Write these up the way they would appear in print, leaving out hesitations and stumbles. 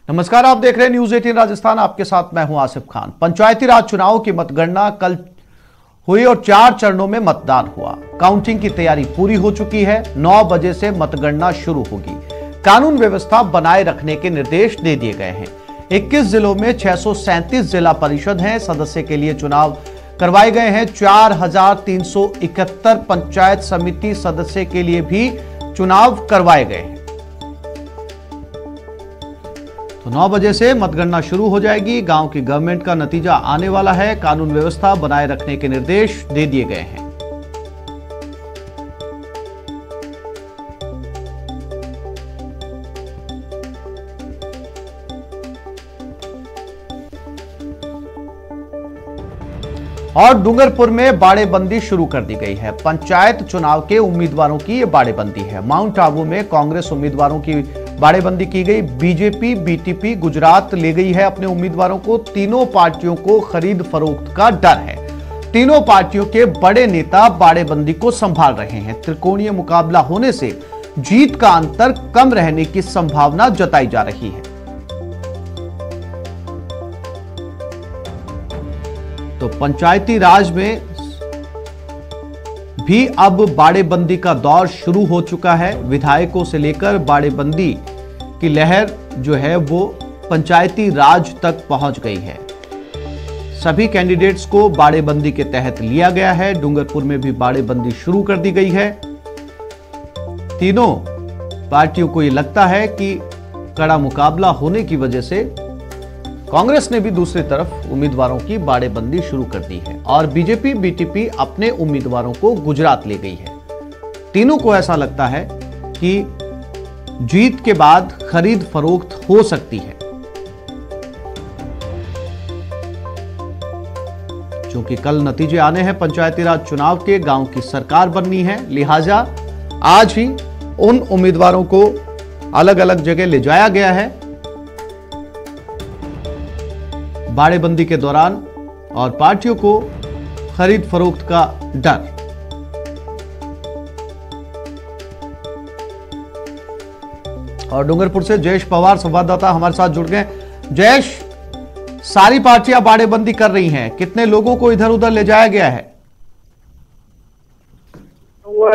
नमस्कार, आप देख रहे हैं न्यूज 18 राजस्थान। आपके साथ मैं हूं आसिफ खान। पंचायती राज चुनाव की मतगणना कल हुई और 4 चरणों में मतदान हुआ। काउंटिंग की तैयारी पूरी हो चुकी है। 9 बजे से मतगणना शुरू होगी। कानून व्यवस्था बनाए रखने के निर्देश दे दिए गए हैं। 21 जिलों में 637 जिला परिषद हैं। सदस्य के लिए चुनाव करवाए गए हैं। 4371 पंचायत समिति सदस्य के लिए भी चुनाव करवाए गए हैं। तो 9 बजे से मतगणना शुरू हो जाएगी। गांव की गवर्नमेंट का नतीजा आने वाला है। कानून व्यवस्था बनाए रखने के निर्देश दे दिए गए हैं। और डूंगरपुर में बाड़ेबंदी शुरू कर दी गई है। पंचायत चुनाव के उम्मीदवारों की यह बाड़ेबंदी है। माउंट आबू में कांग्रेस उम्मीदवारों की बाड़ेबंदी की गई। बीजेपी, बीटीपी गुजरात ले गई है अपने उम्मीदवारों को। तीनों पार्टियों को खरीद फरोख्त का डर है। तीनों पार्टियों के बड़े नेता बाड़ेबंदी को संभाल रहे हैं। त्रिकोणीय मुकाबला होने से जीत का अंतर कम रहने की संभावना जताई जा रही है। तो पंचायती राज में भी अब बाड़ेबंदी का दौर शुरू हो चुका है। विधायकों से लेकर बाड़ेबंदी की लहर जो है वो पंचायती राज तक पहुंच गई है। सभी कैंडिडेट्स को बाड़ेबंदी के तहत लिया गया है। डूंगरपुर में भी बाड़ेबंदी शुरू कर दी गई है। तीनों पार्टियों को यह लगता है कि कड़ा मुकाबला होने की वजह से कांग्रेस ने भी दूसरी तरफ उम्मीदवारों की बाड़ेबंदी शुरू कर दी है और बीजेपी, बीटीपी अपने उम्मीदवारों को गुजरात ले गई है। तीनों को ऐसा लगता है कि जीत के बाद खरीद फरोख्त हो सकती है। क्योंकि कल नतीजे आने हैं पंचायती राज चुनाव के, गांव की सरकार बननी है, लिहाजा आज ही उन उम्मीदवारों को अलग अलग जगह ले जाया गया है बाड़ेबंदी के दौरान, और पार्टियों को खरीद फरोख्त का डर। और डूंगरपुर से जयेश पवार संवाददाता हमारे साथ जुड़ गए। जयेश, सारी पार्टियां बाड़ेबंदी कर रही हैं, कितने लोगों को इधर उधर ले जाया गया है?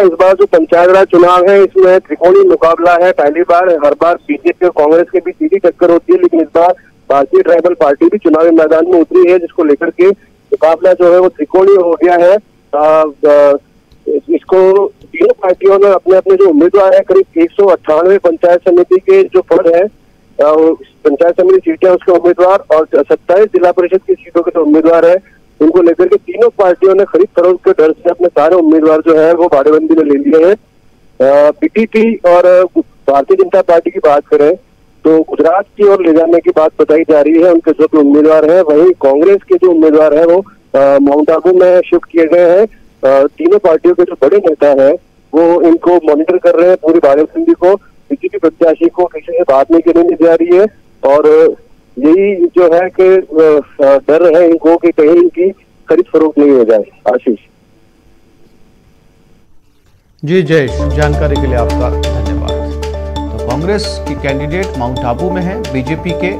इस बार जो पंचायत राज चुनाव है इसमें त्रिकोणीय मुकाबला है। पहली बार, हर बार बीजेपी और कांग्रेस के बीच सीधी टक्कर होती है, लेकिन इस बार भारतीय ट्राइबल पार्टी भी चुनावी मैदान में उतरी है, जिसको लेकर के मुकाबला जो है वो त्रिकोणीय हो गया है। इसको तीनों पार्टियों ने अपने अपने जो उम्मीदवार है, करीब 198 पंचायत समिति के जो पद है, पंचायत समिति सीटें उसके उम्मीदवार और 27 जिला परिषद की सीटों के जो उम्मीदवार है, उनको लेकर के तीनों पार्टियों ने खरीद फरोख्त के डर से अपने सारे उम्मीदवार जो है वो बाड़ेबंदी में ले लिए हैं। बीटीपी और भारतीय जनता पार्टी की बात करें तो गुजरात की ओर ले जाने की बात बताई जा रही है उनके जो भी उम्मीदवार है। वहीं कांग्रेस के जो उम्मीदवार है वो माउंट आबू में शिफ्ट किए गए हैं। तीनों पार्टियों के जो बड़े नेता है वो इनको मॉनिटर कर रहे हैं, पूरी बाड़ेबंदी को। किसी भी प्रत्याशी को किसी से बात नहीं करने दी जा रही है और यही जो है कि डर है इनको कि कहीं इनकी खरीद फरोख्त नहीं हो जाए। आशीष जी जयेश, जानकारी के लिए आपका धन्यवाद। तो कांग्रेस की कैंडिडेट माउंट आबू में है, बीजेपी के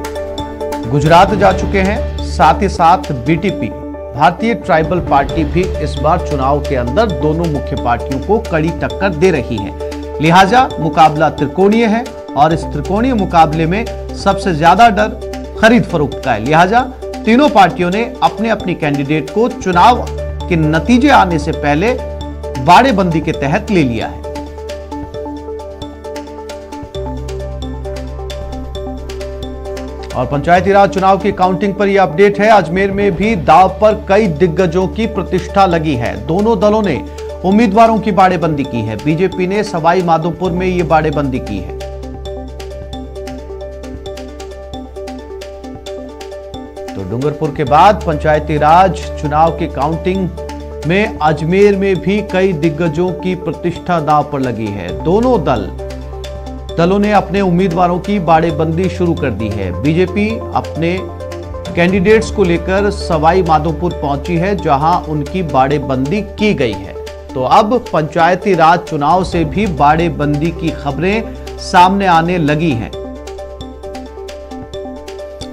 गुजरात जा चुके हैं, साथ ही साथ बीटीपी भारतीय ट्राइबल पार्टी भी इस बार चुनाव के अंदर दोनों मुख्य पार्टियों को कड़ी टक्कर दे रही है। लिहाजा मुकाबला त्रिकोणीय है और इस त्रिकोणीय मुकाबले में सबसे ज्यादा डर खरीद फरोख्त का है। लिहाजा तीनों पार्टियों ने अपने अपनी कैंडिडेट को चुनाव के नतीजे आने से पहले बाड़ेबंदी के तहत ले लिया है। और पंचायती राज चुनाव की काउंटिंग पर यह अपडेट है। अजमेर में भी दांव पर कई दिग्गजों की प्रतिष्ठा लगी है। दोनों दलों ने उम्मीदवारों की बाड़ेबंदी की है। बीजेपी ने सवाई माधोपुर में यह बाड़ेबंदी की है। तो डूंगरपुर के बाद पंचायती राज चुनाव की काउंटिंग में अजमेर में भी कई दिग्गजों की प्रतिष्ठा दांव पर लगी है। दोनों दलों ने अपने उम्मीदवारों की बाड़ेबंदी शुरू कर दी है। बीजेपी अपने कैंडिडेट्स को लेकर सवाई माधोपुर पहुंची है, जहां उनकी बाड़ेबंदी की गई है। तो अब पंचायती राज चुनाव से भी बाड़ेबंदी की खबरें सामने आने लगी हैं।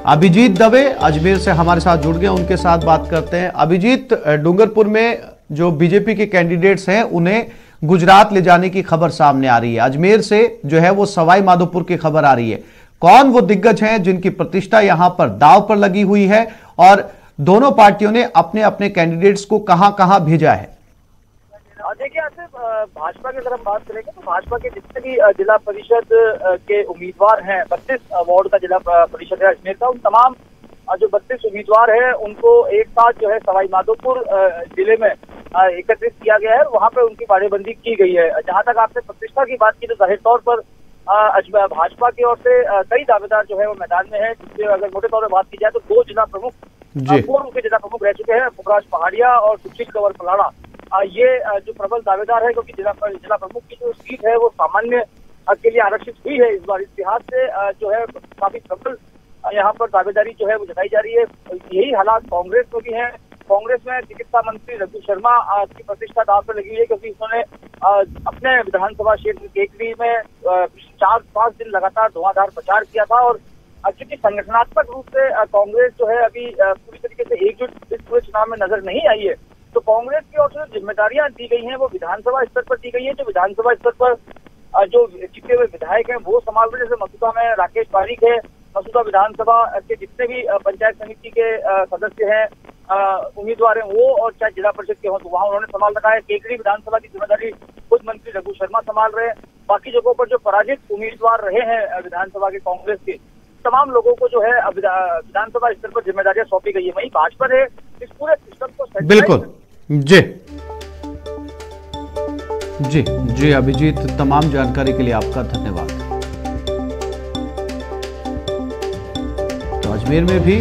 अभिजीत दवे अजमेर से हमारे साथ जुड़ गए, उनके साथ बात करते हैं। अभिजीत, डूंगरपुर में जो बीजेपी के कैंडिडेट्स हैं उन्हें गुजरात ले जाने की खबर सामने आ रही है, अजमेर से जो है वो सवाई माधोपुर की खबर आ रही है। कौन वो दिग्गज हैं जिनकी प्रतिष्ठा यहां पर दांव पर लगी हुई है, और दोनों पार्टियों ने अपने अपने कैंडिडेट्स को कहां कहां भेजा है? देखिए, भाजपा की तरफ बात करेंगे तो भाजपा के जितने भी जिला परिषद के उम्मीदवार हैं, 32 वार्ड का जिला परिषद है अजमेर का, उन तमाम जो 32 उम्मीदवार हैं उनको एक साथ जो है सवाई माधोपुर जिले में एकत्रित किया गया है। वहां पे उनकी बाड़ेबंदी की गई है। जहां तक आपने प्रतिष्ठा की बात की तो जाहिर तौर पर भाजपा की ओर से कई दावेदार जो है वो मैदान में है, जिससे अगर मोटे तौर पर बात की जाए तो 2 जिला प्रमुख पूर्व के जिला प्रमुख रह चुके हैं, पुखराज पहाड़िया और सुशील कंवर पलाड़ा। ये जो प्रबल दावेदार है, क्योंकि जिला प्रमुख की जो सीट है वो सामान्य के लिए आरक्षित हुई है इस बार। इतिहास से जो है काफी प्रबल यहाँ पर दावेदारी जो है वो जताई जा रही है। यही हालात कांग्रेस में भी है। कांग्रेस में चिकित्सा मंत्री रघु शर्मा की प्रतिष्ठा दांव पर लगी हुई है, क्योंकि उन्होंने अपने विधानसभा क्षेत्र केकड़ी में 4-5 दिन लगातार धुआंधार प्रचार किया था। और क्योंकि संगठनात्मक रूप से कांग्रेस जो है अभी पूरी तरीके से एकजुट इस पूरे चुनाव में नजर नहीं आई है, तो कांग्रेस की ओर से जो जिम्मेदारियां दी गई हैं वो विधानसभा स्तर पर दी गई है। जो विधानसभा स्तर पर जो जीते हुए विधायक हैं वो संभाल रहे, जैसे मसूदा में राकेश पारीक है, मसूदा विधानसभा के जितने भी पंचायत समिति के सदस्य हैं, उम्मीदवार हैं, वो और चाहे जिला परिषद के हों तो वहाँ उन्होंने संभाल रखा है। केकड़ी विधानसभा की जिम्मेदारी खुद मंत्री रघु शर्मा संभाल रहे हैं। बाकी जगहों पर जो पराजित उम्मीदवार रहे हैं विधानसभा के कांग्रेस के, तमाम लोगों को जो है विधानसभा स्तर पर जिम्मेदारियां सौंपी गई है। वहीं भाजपा ने इस पूरे सिस्टम को बिल्कुल जी अभिजीत, तमाम जानकारी के लिए आपका धन्यवाद। तो अजमेर में भी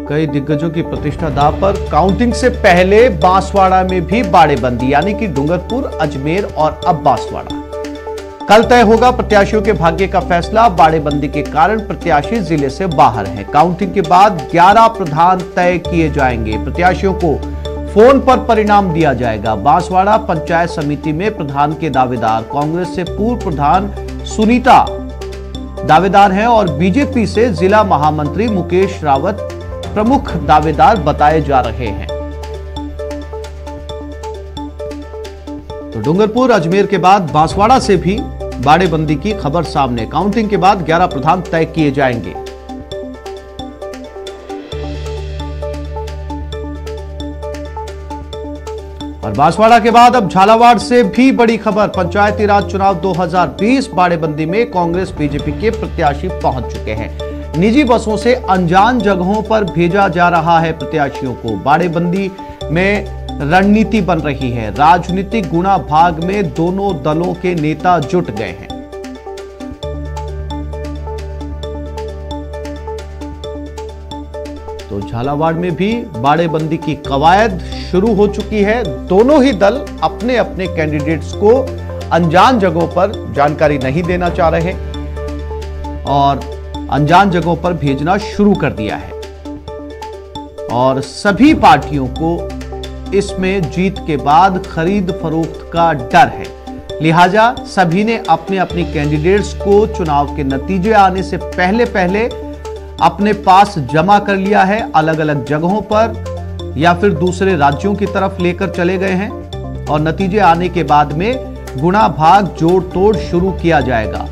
कई दिग्गजों की प्रतिष्ठा दांव पर। काउंटिंग से पहले बांसवाड़ा में भी बाड़ेबंदी, यानी कि डूंगरपुर, अजमेर और अब बांसवाड़ा। कल तय होगा प्रत्याशियों के भाग्य का फैसला। बाड़ेबंदी के कारण प्रत्याशी जिले से बाहर हैं। काउंटिंग के बाद 11 प्रधान तय किए जाएंगे। प्रत्याशियों को फोन पर परिणाम दिया जाएगा। बांसवाड़ा पंचायत समिति में प्रधान के दावेदार कांग्रेस से पूर्व प्रधान सुनीता दावेदार हैं और बीजेपी से जिला महामंत्री मुकेश रावत प्रमुख दावेदार बताए जा रहे हैं। तो डूंगरपुर, अजमेर के बाद बांसवाड़ा से भी बाड़ेबंदी की खबर सामने। काउंटिंग के बाद 11 प्रधान तय किए जाएंगे। और बांसवाड़ा के बाद अब झालावाड़ से भी बड़ी खबर। पंचायती राज चुनाव 2020 बाड़ेबंदी में कांग्रेस बीजेपी के प्रत्याशी पहुंच चुके हैं। निजी बसों से अनजान जगहों पर भेजा जा रहा है प्रत्याशियों को। बाड़ेबंदी में रणनीति बन रही है। राजनीतिक गुणा भाग में दोनों दलों के नेता जुट गए हैं। तो झालावाड़ में भी बाड़ेबंदी की कवायद शुरू हो चुकी है। दोनों ही दल अपने अपने कैंडिडेट्स को अनजान जगहों पर जानकारी नहीं देना चाह रहे और अनजान जगहों पर भेजना शुरू कर दिया है। और सभी पार्टियों को इसमें जीत के बाद खरीद फरोख्त का डर है, लिहाजा सभी ने अपने अपने कैंडिडेट्स को चुनाव के नतीजे आने से पहले अपने पास जमा कर लिया है। अलग अलग जगहों पर या फिर दूसरे राज्यों की तरफ लेकर चले गए हैं और नतीजे आने के बाद में गुणा भाग जोड़ तोड़ शुरू किया जाएगा।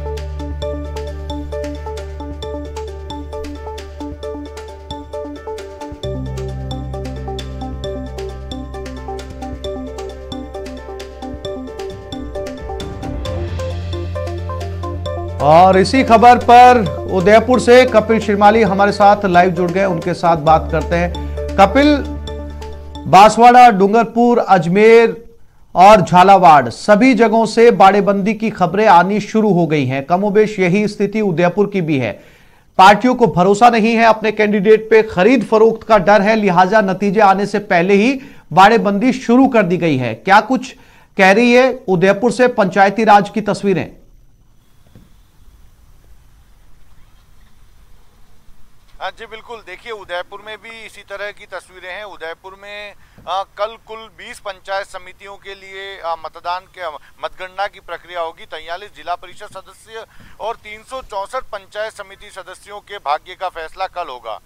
और इसी खबर पर उदयपुर से कपिल श्रीमाली हमारे साथ लाइव जुड़ गए, उनके साथ बात करते हैं। कपिल, बांसवाड़ा, डूंगरपुर, अजमेर और झालावाड़ सभी जगहों से बाड़ेबंदी की खबरें आनी शुरू हो गई हैं। कमोबेश यही स्थिति उदयपुर की भी है। पार्टियों को भरोसा नहीं है अपने कैंडिडेट पे, खरीद फरोख्त का डर है, लिहाजा नतीजे आने से पहले ही बाड़ेबंदी शुरू कर दी गई है। क्या कुछ कह रही है उदयपुर से पंचायती राज की तस्वीरें? हाँ जी बिल्कुल, देखिए उदयपुर में भी इसी तरह की तस्वीरें हैं। उदयपुर में कल कुल 20 पंचायत समितियों के लिए मतगणना की प्रक्रिया होगी। 43 जिला परिषद सदस्य और 364 पंचायत समिति सदस्यों के भाग्य का फैसला कल होगा।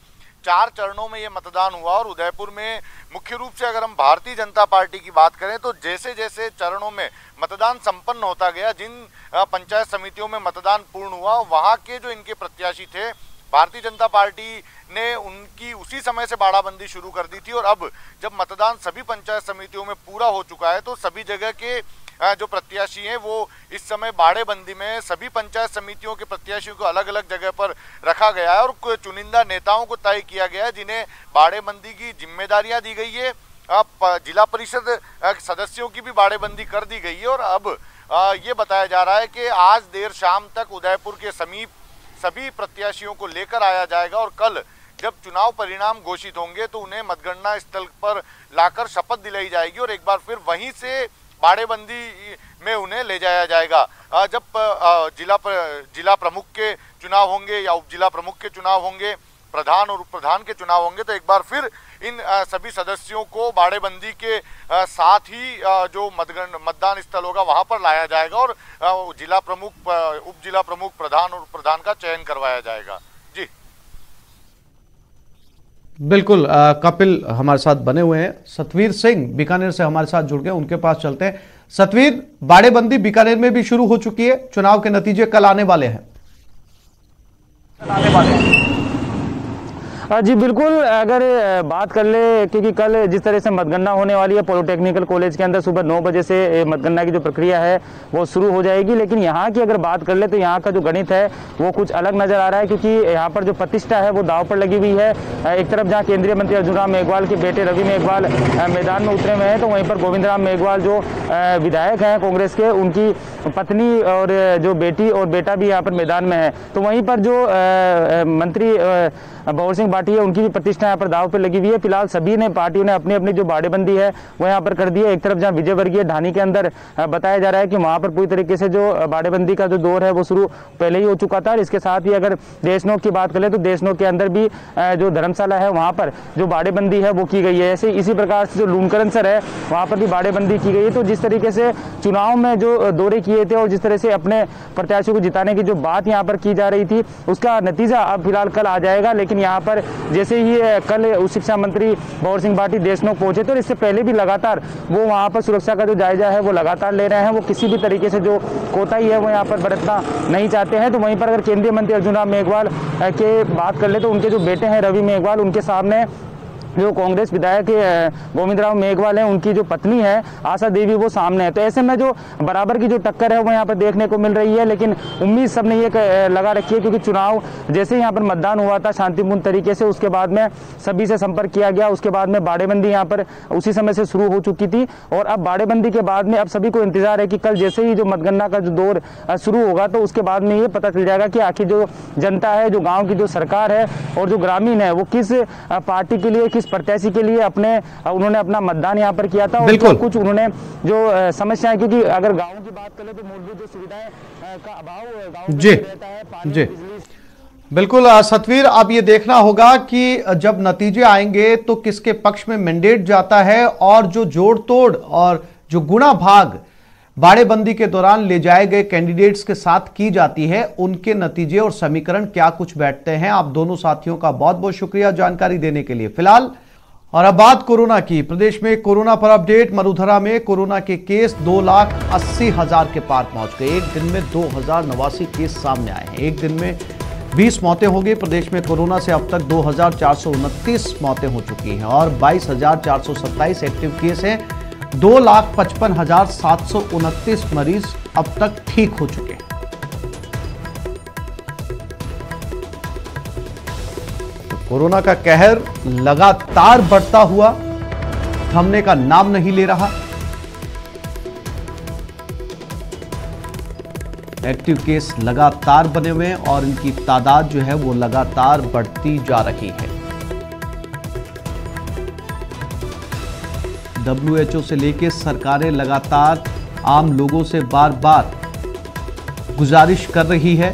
4 चरणों में ये मतदान हुआ और उदयपुर में मुख्य रूप से अगर हम भारतीय जनता पार्टी की बात करें तो जैसे जैसे चरणों में मतदान संपन्न होता गया, जिन पंचायत समितियों में मतदान पूर्ण हुआ, वहां के जो इनके प्रत्याशी थे, भारतीय जनता पार्टी ने उनकी उसी समय से बाड़ाबंदी शुरू कर दी थी। और अब जब मतदान सभी पंचायत समितियों में पूरा हो चुका है तो सभी जगह के जो प्रत्याशी हैं वो इस समय बाड़ेबंदी में सभी पंचायत समितियों के प्रत्याशियों को अलग अलग जगह पर रखा गया है और चुनिंदा नेताओं को तय किया गया है जिन्हें बाड़ेबंदी की जिम्मेदारियां दी गई है। जिला परिषद सदस्यों की भी बाड़ेबंदी कर दी गई है और अब ये बताया जा रहा है कि आज देर शाम तक उदयपुर के समीप सभी प्रत्याशियों को लेकर आया जाएगा और कल जब चुनाव परिणाम घोषित होंगे तो उन्हें मतगणना स्थल पर लाकर शपथ दिलाई जाएगी और एक बार फिर वहीं से बाड़ेबंदी में उन्हें ले जाया जाएगा। जब जिला प्रमुख के चुनाव होंगे या उप जिला प्रमुख के चुनाव होंगे, प्रधान और उप प्रधान के चुनाव होंगे तो एक बार फिर इन सभी सदस्यों को बाड़ेबंदी के साथ ही जो मतदान स्थल होगा वहां पर लाया जाएगा और जिला प्रमुख, उप जिला प्रमुख, प्रधान और प्रधान का चयन करवाया जाएगा। जी बिल्कुल, कपिल हमारे साथ बने हुए हैं। सतवीर सिंह बीकानेर से हमारे साथ जुड़ गए, उनके पास चलते हैं। सतवीर, बाड़ेबंदी बीकानेर में भी शुरू हो चुकी है, चुनाव के नतीजे कल आने वाले हैं। जी बिल्कुल, अगर बात कर ले, क्योंकि कल जिस तरह से मतगणना होने वाली है पॉलिटेक्निकल कॉलेज के अंदर सुबह 9 बजे से मतगणना की जो प्रक्रिया है वो शुरू हो जाएगी, लेकिन यहाँ की अगर बात कर ले तो यहाँ का जो गणित है वो कुछ अलग नजर आ रहा है, क्योंकि यहाँ पर जो प्रतिष्ठा है वो दांव पर लगी हुई है। एक तरफ जहाँ केंद्रीय मंत्री अर्जुन राम मेघवाल के बेटे रवि मेघवाल मैदान में उतरे हुए हैं, तो वहीं पर गोविंद राम मेघवाल जो विधायक हैं कांग्रेस के, उनकी पत्नी और जो बेटी और बेटा भी यहाँ पर मैदान में है। तो वहीं पर जो मंत्री भंवर सिंह भाटी है, उनकी भी प्रतिष्ठा यहाँ पर दाव पर लगी हुई है। फिलहाल सभी ने पार्टियों ने अपनी अपनी जो बाड़ेबंदी है वो यहाँ पर कर दी है। एक तरफ जहाँ विजय वर्गीय ढानी के अंदर बताया जा रहा है कि वहाँ पर पूरी तरीके से जो बाड़ेबंदी का जो दौर है वो शुरू पहले ही हो चुका था। इसके साथ ही अगर देशनोक की बात करें तो देशनोक के अंदर भी जो धर्मशाला है वहाँ पर जो बाड़ेबंदी है वो की गई है। ऐसे इसी प्रकार से जो लूनकरनसर है वहाँ पर भी बाड़ेबंदी की गई है। तो जिस तरीके से चुनाव में जो दौरे किए थे और जिस तरह से अपने प्रत्याशियों को जिताने की जो बात यहाँ पर की जा रही थी उसका नतीजा अब फिलहाल कल आ जाएगा। लेकिन यहाँ पर जैसे ही कल उच्च शिक्षा मंत्री भंवर सिंह भाटी देशनोक पहुंचे थे और इससे पहले भी लगातार वो वहां पर सुरक्षा का जो जायजा है वो लगातार ले रहे हैं। वो किसी भी तरीके से जो कोताही है वो यहाँ पर बरतना नहीं चाहते हैं। तो वहीं पर अगर केंद्रीय मंत्री अर्जुन राम मेघवाल के बात कर ले तो उनके जो बेटे हैं रवि मेघवाल, उनके सामने जो कांग्रेस विधायक गोविंद राम मेघवाल हैं, उनकी जो पत्नी है आशा देवी वो सामने है। तो ऐसे में जो बराबर की जो टक्कर है वो यहाँ पर देखने को मिल रही है। लेकिन उम्मीद सबने ये लगा रखी है, क्योंकि चुनाव जैसे यहाँ पर मतदान हुआ था शांतिपूर्ण तरीके से, उसके बाद में सभी से संपर्क किया गया, उसके बाद में बाड़ेबंदी यहाँ पर उसी समय से शुरू हो चुकी थी। और अब बाड़ेबंदी के बाद में अब सभी को इंतजार है कि कल जैसे ही जो मतगणना का जो दौर शुरू होगा तो उसके बाद में ये पता चल जाएगा कि आखिर जो जनता है, जो गाँव की जो सरकार है और जो ग्रामीण है वो किस पार्टी के लिए, किस प्रत्याशी के लिए उन्होंने अपना मतदान यहाँ पर किया था। और कुछ उन्होंने जो समस्याएं, क्योंकि अगर गाँव की बात करें तो मूलभूत जो सुविधाएं का अभाव गाँव में रहता है, पानी, बिजली। बिल्कुल सतवीर, अब ये देखना होगा कि जब नतीजे आएंगे तो किसके पक्ष में मैंडेट जाता है और जो जोड़ तोड़ और जो गुणा भाग बाड़ेबंदी के दौरान ले जाए गए कैंडिडेट्स के साथ की जाती है, उनके नतीजे और समीकरण क्या कुछ बैठते हैं। आप दोनों साथियों का बहुत बहुत शुक्रिया जानकारी देने के लिए। फिलहाल और अब बात कोरोना की। प्रदेश में कोरोना पर अपडेट। मरुधरा में कोरोना के केस 2,80,000 के पार पहुंच गए। एक दिन में 2,089 केस सामने आए हैं। एक दिन में 20 मौतें हो गई। प्रदेश में कोरोना से अब तक 2,429 मौतें हो चुकी हैं और 22,427 एक्टिव केस हैं। 2,55,729 मरीज अब तक ठीक हो चुके हैं। कोरोना का कहर लगातार बढ़ता हुआ थमने का नाम नहीं ले रहा। एक्टिव केस लगातार बने हुए हैं और इनकी तादाद जो है वो लगातार बढ़ती जा रही है। WHO से लेकर सरकारें लगातार आम लोगों से बार बार गुजारिश कर रही है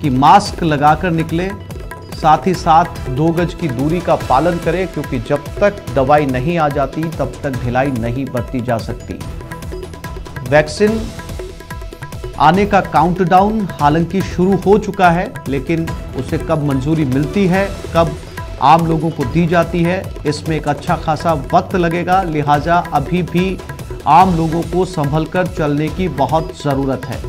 कि मास्क लगाकर निकलें, साथ ही साथ 2 गज की दूरी का पालन करें, क्योंकि जब तक दवाई नहीं आ जाती तब तक ढिलाई नहीं बरती जा सकती। वैक्सीन आने का काउंटडाउन हालांकि शुरू हो चुका है, लेकिन उसे कब मंजूरी मिलती है, कब आम लोगों को दी जाती है, इसमें एक अच्छा खासा वक्त लगेगा। लिहाजा अभी भी आम लोगों को संभलकर चलने की बहुत जरूरत है।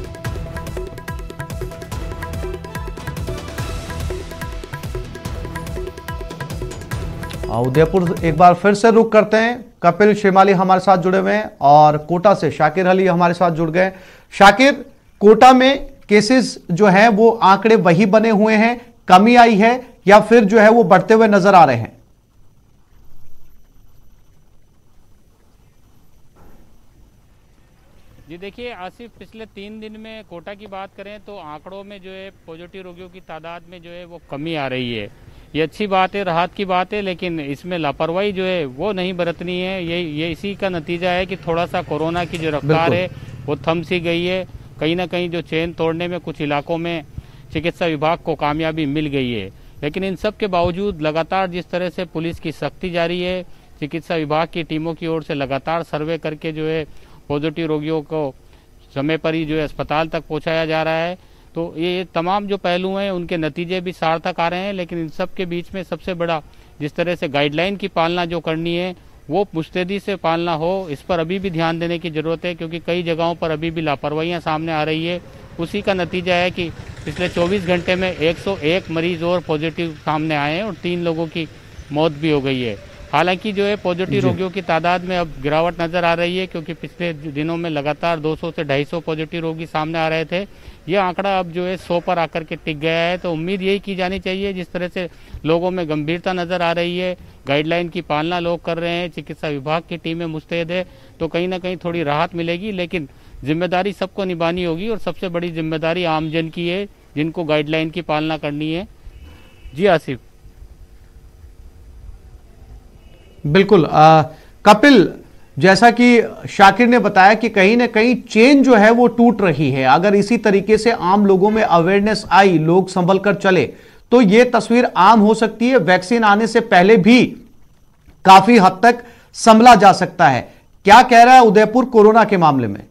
उदयपुर एक बार फिर से रुक करते हैं। कपिल शेमाली हमारे साथ जुड़े हुए हैं और कोटा से शाकिर अली हमारे साथ जुड़ गए। शाकिर, कोटा में केसेस जो हैं वो आंकड़े वही बने हुए हैं, कमी आई है या फिर जो है वो बढ़ते हुए नजर आ रहे हैं? जी देखिए आसिफ, पिछले 3 दिन में कोटा की बात करें तो आंकड़ों में जो है पॉजिटिव रोगियों की तादाद में जो है वो कमी आ रही है। ये अच्छी बात है, राहत की बात है, लेकिन इसमें लापरवाही जो है वो नहीं बरतनी है। ये इसी का नतीजा है कि थोड़ा सा कोरोना की जो रफ्तार है वो थम सी गई है। कहीं ना कहीं जो चेन तोड़ने में कुछ इलाकों में चिकित्सा विभाग को कामयाबी मिल गई है, लेकिन इन सब के बावजूद लगातार जिस तरह से पुलिस की सख्ती जारी है, चिकित्सा विभाग की टीमों की ओर से लगातार सर्वे करके जो है पॉजिटिव रोगियों को समय पर ही जो है अस्पताल तक पहुंचाया जा रहा है, तो ये तमाम जो पहलू हैं उनके नतीजे भी सार्थक आ रहे हैं। लेकिन इन सब के बीच में सबसे बड़ा जिस तरह से गाइडलाइन की पालना जो करनी है वो मुस्तैदी से पालना हो, इस पर अभी भी ध्यान देने की जरूरत है, क्योंकि कई जगहों पर अभी भी लापरवाहियां सामने आ रही है। उसी का नतीजा है कि पिछले 24 घंटे में 101 मरीज और पॉजिटिव सामने आए हैं और 3 लोगों की मौत भी हो गई है। हालांकि जो है पॉजिटिव रोगियों की तादाद में अब गिरावट नजर आ रही है, क्योंकि पिछले दिनों में लगातार 200 से 250 पॉजिटिव रोगी सामने आ रहे थे। ये आंकड़ा अब जो है 100 पर आकर के टिक गया है। तो उम्मीद यही की जानी चाहिए, जिस तरह से लोगों में गंभीरता नजर आ रही है, गाइडलाइन की पालना लोग कर रहे हैं, चिकित्सा विभाग की टीमें मुस्तैद है, तो कहीं ना कहीं थोड़ी राहत मिलेगी। लेकिन जिम्मेदारी सबको निभानी होगी और सबसे बड़ी जिम्मेदारी आमजन की है, जिनको गाइडलाइन की पालना करनी है। जी आसिफ। बिल्कुल कपिल, जैसा कि शाकिर ने बताया कि कहीं ना कहीं चेन जो है वो टूट रही है। अगर इसी तरीके से आम लोगों में अवेयरनेस आई, लोग संभल कर चले, तो ये तस्वीर आम हो सकती है। वैक्सीन आने से पहले भी काफी हद तक संभला जा सकता है। क्या कह रहा है उदयपुर कोरोना के मामले में?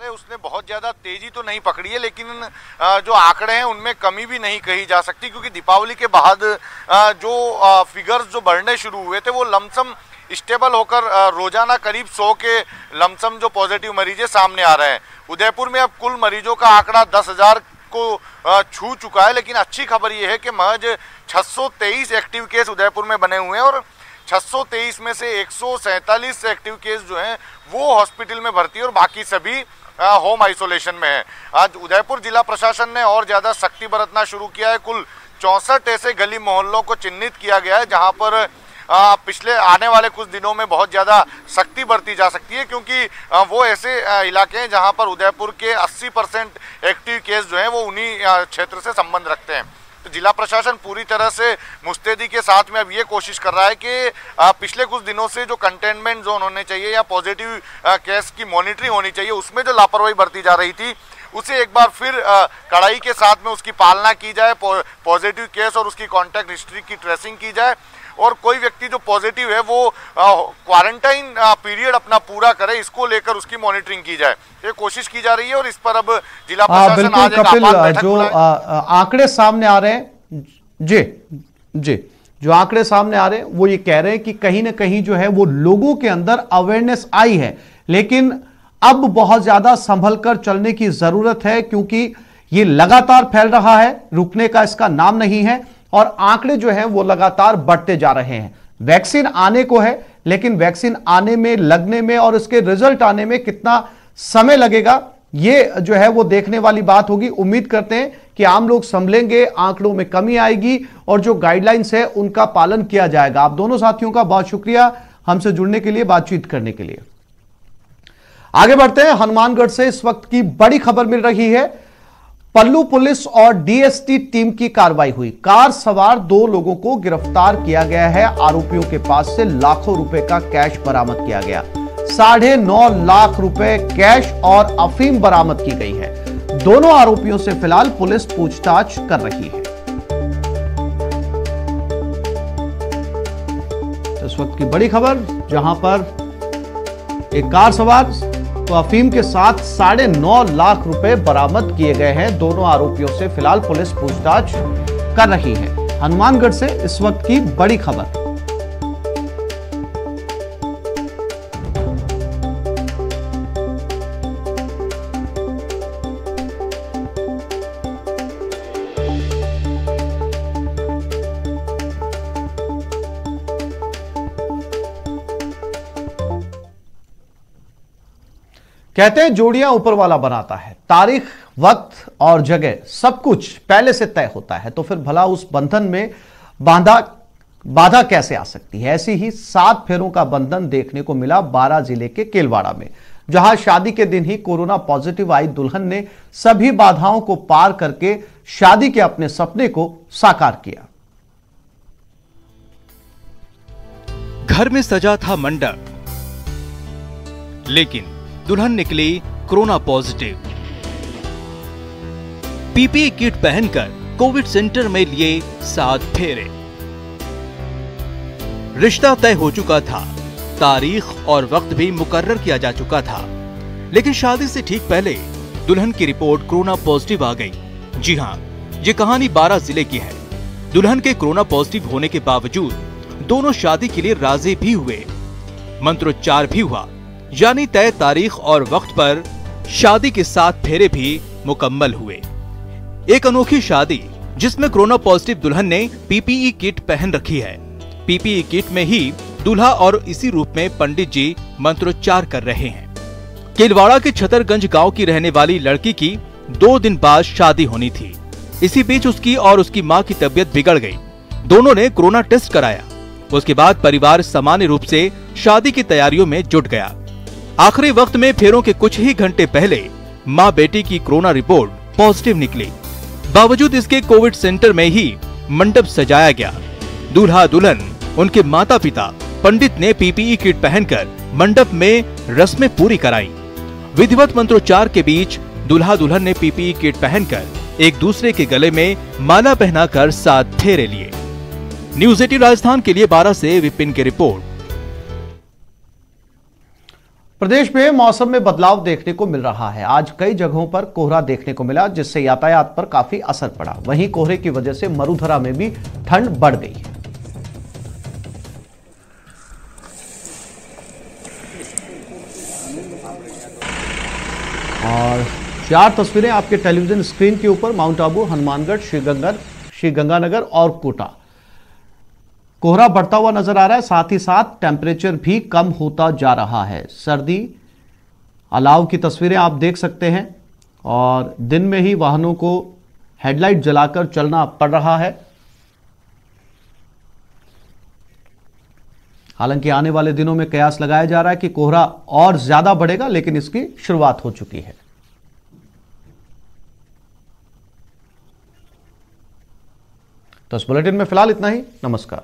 उसने बहुत ज्यादा तेजी तो नहीं पकड़ी है, लेकिन जो आंकड़े हैं उनमें कमी भी नहीं कही जा सकती, क्योंकि दीपावली के बाद जो फिगर्स जो बढ़ने शुरू हुए थे वो लमसम स्टेबल होकर रोजाना करीब 100 के लमसम जो पॉजिटिव मरीज है सामने आ रहे हैं। उदयपुर में अब कुल मरीजों का आंकड़ा 10,000 को छू चुका है, लेकिन अच्छी खबर यह है कि महज 623 एक्टिव केस उदयपुर में बने हुए हैं और 623 में से 147 एक्टिव केस जो हैं वो हॉस्पिटल में भर्ती है और बाकी सभी होम आइसोलेशन में है। आज उदयपुर जिला प्रशासन ने और ज्यादा सख्ती बरतना शुरू किया है। कुल 64 ऐसे गली मोहल्लों को चिन्हित किया गया है जहां पर पिछले आने वाले कुछ दिनों में बहुत ज्यादा सख्ती बरती जा सकती है, क्योंकि वो ऐसे इलाके हैं जहां पर उदयपुर के 80% एक्टिव केस जो हैं वो उन्हीं क्षेत्र से संबंध रखते हैं। तो जिला प्रशासन पूरी तरह से मुस्तैदी के साथ में अब ये कोशिश कर रहा है कि पिछले कुछ दिनों से जो कंटेनमेंट जोन होने चाहिए या पॉजिटिव केस की मॉनिटरिंग होनी चाहिए, उसमें जो लापरवाही बरती जा रही थी उसे एक बार फिर कड़ाई के साथ में उसकी पालना की जाए, पॉजिटिव केस और उसकी कॉन्टैक्ट हिस्ट्री की ट्रेसिंग की जाए और कोई व्यक्ति जो पॉजिटिव है वो क्वारंटाइन पीरियड अपना पूरा करे, इसको लेकर उसकी मॉनिटरिंग की जाए। ये कोशिश की जा रही है और इस पर अब जिला प्रशासन आज जो आंकड़े सामने आ रहे हैं जी जो आंकड़े सामने आ रहे हैं वो ये कह रहे हैं कि कहीं ना कहीं जो है वो लोगों के अंदर अवेयरनेस आई है, लेकिन अब बहुत ज्यादा संभल कर चलने की जरूरत है, क्योंकि ये लगातार फैल रहा है, रुकने का इसका नाम नहीं है और आंकड़े जो हैं वो लगातार बढ़ते जा रहे हैं। वैक्सीन आने को है, लेकिन वैक्सीन आने में, लगने में और इसके रिजल्ट आने में कितना समय लगेगा, ये जो है वो देखने वाली बात होगी। उम्मीद करते हैं कि आम लोग संभलेंगे, आंकड़ों में कमी आएगी और जो गाइडलाइंस है उनका पालन किया जाएगा। आप दोनों साथियों का बहुत शुक्रिया हमसे जुड़ने के लिए, बातचीत करने के लिए। आगे बढ़ते हैं। हनुमानगढ़ से इस वक्त की बड़ी खबर मिल रही है। पल्लू पुलिस और डीएसटी टीम की कार्रवाई हुई। कार सवार 2 लोगों को गिरफ्तार किया गया है। आरोपियों के पास से लाखों रुपए का कैश बरामद किया गया। 9.5 लाख रुपए कैश और अफीम बरामद की गई है। दोनों आरोपियों से फिलहाल पुलिस पूछताछ कर रही है। तो इस वक्त की बड़ी खबर, जहां पर एक कार सवार तो अफीम के साथ 9.5 लाख रुपए बरामद किए गए हैं। दोनों आरोपियों से फिलहाल पुलिस पूछताछ कर रही है। हनुमानगढ़ से इस वक्त की बड़ी खबर। कहते हैं जोड़ियां ऊपर वाला बनाता है। तारीख, वक्त और जगह सब कुछ पहले से तय होता है, तो फिर भला उस बंधन में बाधा कैसे आ सकती है। ऐसी ही 7 फेरों का बंधन देखने को मिला बारां जिले के केलवाड़ा में, जहां शादी के दिन ही कोरोना पॉजिटिव आई दुल्हन ने सभी बाधाओं को पार करके शादी के अपने सपने को साकार किया। घर में सजा था मंडप, लेकिन दुल्हन निकली कोरोना पॉजिटिव। पीपीई किट पहनकर कोविड सेंटर में लिए 7 फेरे। रिश्ता तय हो चुका था, तारीख और वक्त भी मुकर्रर किया जा चुका था, लेकिन शादी से ठीक पहले दुल्हन की रिपोर्ट कोरोना पॉजिटिव आ गई। जी हां, ये कहानी बारां जिले की है। दुल्हन के कोरोना पॉजिटिव होने के बावजूद दोनों शादी के लिए राजी भी हुए, मंत्रोच्चार भी हुआ, यानी तय तारीख और वक्त पर शादी के 7 फेरे भी मुकम्मल हुए। एक अनोखी शादी जिसमें कोरोना पॉजिटिव दुल्हन ने पीपीई किट पहन रखी है। पीपीई किट में ही दूल्हा और इसी रूप में पंडित जी मंत्रोच्चार कर रहे हैं। केलवाड़ा के छतरगंज गांव की रहने वाली लड़की की 2 दिन बाद शादी होनी थी। इसी बीच उसकी और उसकी मां की तबीयत बिगड़ गई। दोनों ने कोरोना टेस्ट कराया। उसके बाद परिवार सामान्य रूप से शादी की तैयारियों में जुट गया। आखिरी वक्त में फेरों के कुछ ही घंटे पहले मां बेटी की कोरोना रिपोर्ट पॉजिटिव निकली। बावजूद इसके कोविड सेंटर में ही मंडप सजाया गया। दूल्हा दुल्हन, उनके माता पिता, पंडित ने पीपीई किट पहनकर मंडप में रस्में पूरी कराई। विधिवत मंत्रोच्चार के बीच दूल्हा दुल्हन ने पीपीई किट पहनकर एक दूसरे के गले में माला पहनाकर 7 फेरे लिए। न्यूज़ 18 राजस्थान के लिए बारां से विपिन की रिपोर्ट। प्रदेश में मौसम में बदलाव देखने को मिल रहा है। आज कई जगहों पर कोहरा देखने को मिला, जिससे यातायात पर काफी असर पड़ा। वहीं कोहरे की वजह से मरुधरा में भी ठंड बढ़ गई है। और 4 तस्वीरें आपके टेलीविजन स्क्रीन के ऊपर। माउंट आबू, हनुमानगढ़, श्रीगंगानगर और कोटा कोहरा बढ़ता हुआ नजर आ रहा है। साथ ही साथ टेम्परेचर भी कम होता जा रहा है। सर्दी अलाव की तस्वीरें आप देख सकते हैं। और दिन में ही वाहनों को हेडलाइट जलाकर चलना पड़ रहा है। हालांकि आने वाले दिनों में कयास लगाया जा रहा है कि कोहरा और ज्यादा बढ़ेगा, लेकिन इसकी शुरुआत हो चुकी है। तो इस बुलेटिन में फिलहाल इतना ही। नमस्कार।